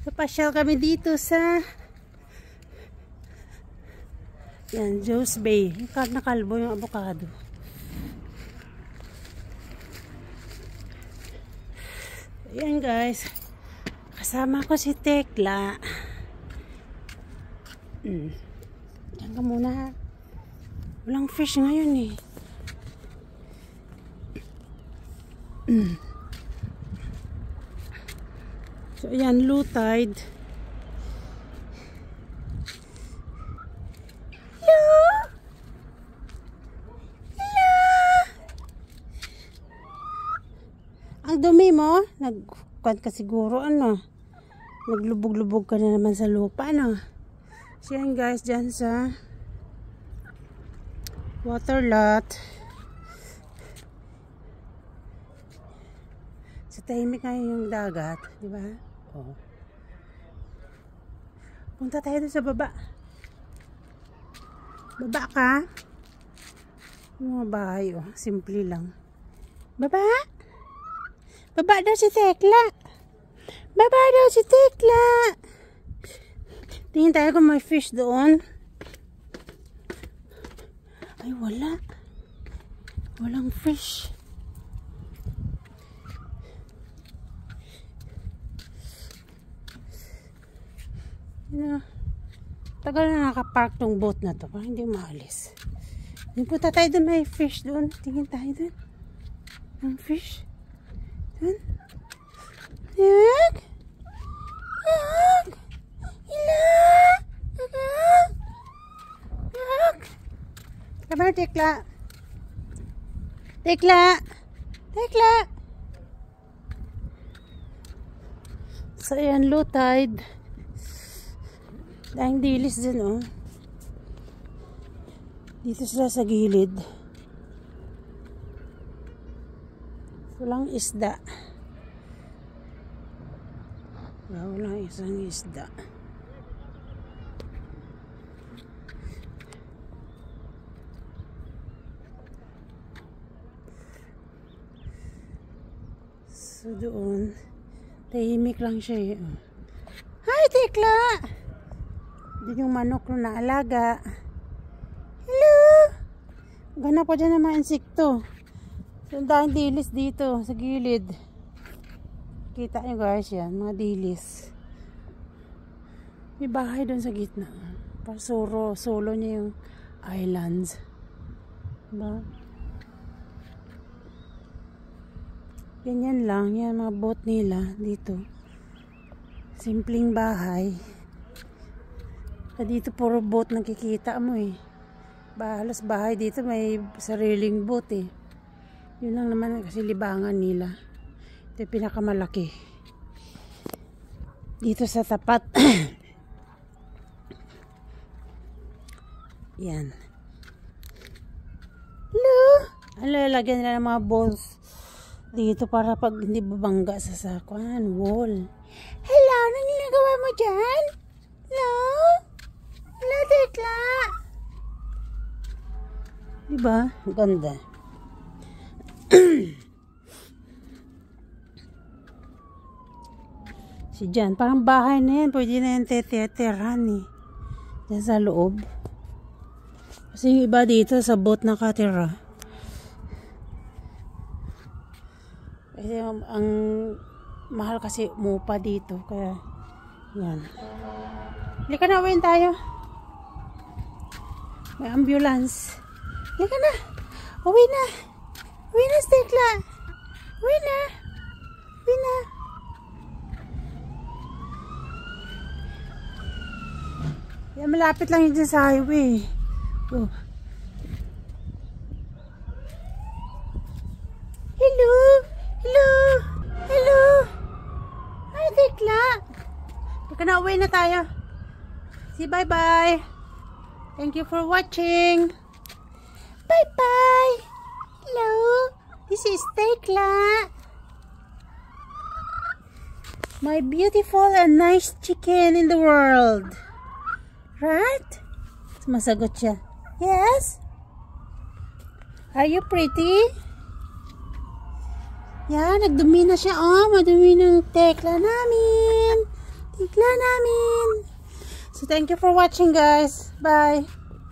Pasyal kami dito sa yan, Joe's Bay. Nakalbo yung avocado. Ayan guys. Kasama ko si Tekla. Diyan ka muna. Walang fish ngayon eh. So ayan, low tide. Hello? Hello? Ang dumi mo? Nagkuhan ka siguro, ano? Naglubog-lubog ka na naman sa lupa, ano? So yan guys, dyan sa water lot. Sa tahimik ngayon yung dagat, di ba? Oh. Punta tayo doon sa baba. Baba ka? Yung mga bahay, oh. Simple lang. Baba? Baba daw si Tekla. Baba daw si Tekla. Tingin tayo kung may fish doon. Ay, wala. Walang fish. Tagal na nakapark tong boat na to. Parang hindi maalis. Punta tayo doon. May fish doon. Tingin tayo doon. Ang fish. Doon. Yan. Yan. Ilan. Yan. Kabar, Tekla. Tekla. Tekla. So, yan. Low tide. Dahing dilis din, oh. Dito sila sa gilid. Walang isda. Walang isang isda. So doon, tahimik lang siya, eh. Hi, Tekla! Doon yung manok na naalaga. Hello! Ganap pa dyan ng mga insekto. Sandaan dilis dito sa gilid. Kita nyo guys yan, mga dilis. May bahay doon sa gitna. Solo niya yung islands. Diba? Ganyan lang, yan mga boat nila dito. Simpleng bahay. Dito puro boat nakikita mo eh. Halos bahay dito may sariling boat eh. Yun lang naman kasi libangan nila. Ito yung pinakamalaki. Dito sa tapat. Yan. Hello? Lalagyan nila ng mga balls dito para pag hindi babangga sa sakuan. Wall. Hello? Anong ginagawa mo dyan? Hello? Hello, Tekla. Diba? Ganda. Si Jan, parang bahay na yan. Pwede na yan teteran eh. Diyan sa loob. Kasi yung iba dito sa boat nakatira. Kasi ang mahal kasi umupa dito. Kaya yan. Halika na, uwiin tayo. May ambulance. Halika na. Uwi na. Uwi na, Tekla. Uwi na. Uwi na. Yan, malapit lang yun sa highway. Oh. Hello. Hello. Hello. Hi, Tekla. Halika na, uwi na tayo. Say bye-bye. Thank you for watching. Bye-bye. Hello. This is Tekla. My beautiful and nice chicken in the world. Right? Masagot siya. Yes? Are you pretty? Yan, nagdumi na siya. Oh, madumi ng Tekla namin. Tekla namin. So, thank you for watching, guys. Bye.